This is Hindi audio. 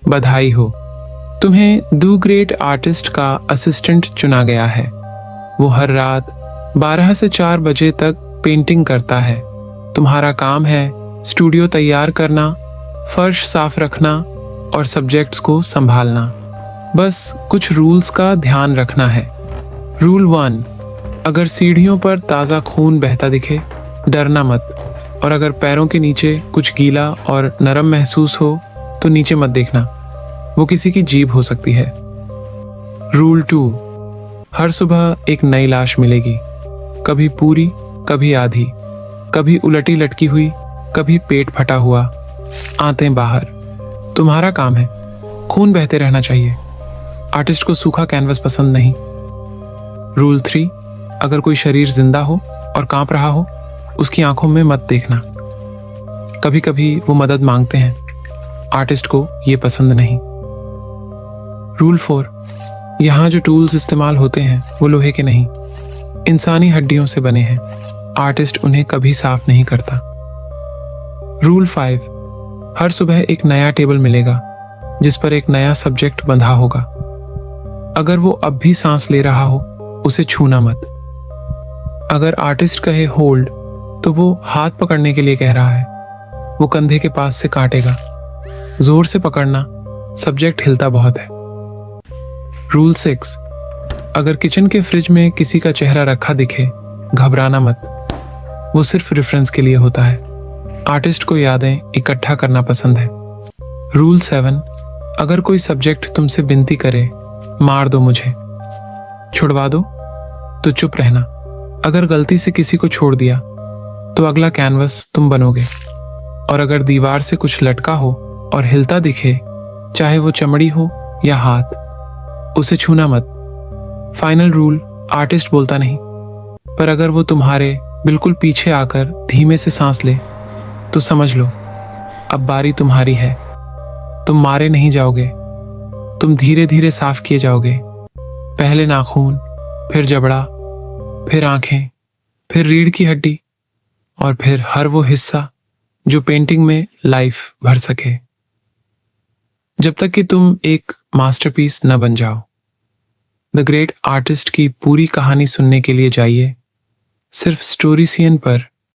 बधाई हो, तुम्हें द ग्रेट आर्टिस्ट का असिस्टेंट चुना गया है। वो हर रात 12 से 4 बजे तक पेंटिंग करता है। तुम्हारा काम है स्टूडियो तैयार करना, फर्श साफ रखना और सब्जेक्ट्स को संभालना। बस कुछ रूल्स का ध्यान रखना है। रूल 1, अगर सीढ़ियों पर ताज़ा खून बहता दिखे, डरना मत, और अगर पैरों के नीचे कुछ गीला और नरम महसूस हो तो नीचे मत देखना, वो किसी की जीभ हो सकती है। रूल 2, हर सुबह एक नई लाश मिलेगी, कभी पूरी, कभी आधी, कभी उलटी लटकी हुई, कभी पेट फटा हुआ, आंतें बाहर। तुम्हारा काम है खून बहते रहना चाहिए। आर्टिस्ट को सूखा कैनवस पसंद नहीं। रूल 3, अगर कोई शरीर जिंदा हो और कांप रहा हो, उसकी आंखों में मत देखना। कभी कभी वो मदद मांगते हैं, आर्टिस्ट को ये पसंद नहीं। रूल 4, यहाँ जो टूल्स इस्तेमाल होते हैं वो लोहे के नहीं, इंसानी हड्डियों से बने हैं। आर्टिस्ट उन्हें कभी साफ नहीं करता। रूल 5, हर सुबह एक नया टेबल मिलेगा जिस पर एक नया सब्जेक्ट बंधा होगा। अगर वो अब भी सांस ले रहा हो, उसे छूना मत। अगर आर्टिस्ट कहे होल्ड, तो वो हाथ पकड़ने के लिए कह रहा है। वो कंधे के पास से काटेगा। जोर से पकड़ना, सब्जेक्ट हिलता बहुत है। रूल 6, अगर किचन के फ्रिज में किसी का चेहरा रखा दिखे, घबराना मत। वो सिर्फ रेफरेंस के लिए होता है। आर्टिस्ट को यादें इकट्ठा करना पसंद है। रूल 7, अगर कोई सब्जेक्ट तुमसे विनती करे, मार दो मुझे, छुड़वा दो, तो चुप रहना। अगर गलती से किसी को छोड़ दिया तो अगला कैनवस तुम बनोगे। और अगर दीवार से कुछ लटका हो और हिलता दिखे, चाहे वो चमड़ी हो या हाथ, उसे छूना मत। फाइनल रूल, आर्टिस्ट बोलता नहीं, पर अगर वो तुम्हारे बिल्कुल पीछे आकर धीमे से सांस ले तो समझ लो अब बारी तुम्हारी है। तुम मारे नहीं जाओगे, तुम धीरे धीरे साफ किए जाओगे। पहले नाखून, फिर जबड़ा, फिर आंखें, फिर रीढ़ की हड्डी, और फिर हर वो हिस्सा जो पेंटिंग में लाइफ भर सके, जब तक कि तुम एक मास्टरपीस न बन जाओ। द ग्रेट आर्टिस्ट की पूरी कहानी सुनने के लिए जाइए सिर्फ स्टोरीसियन पर।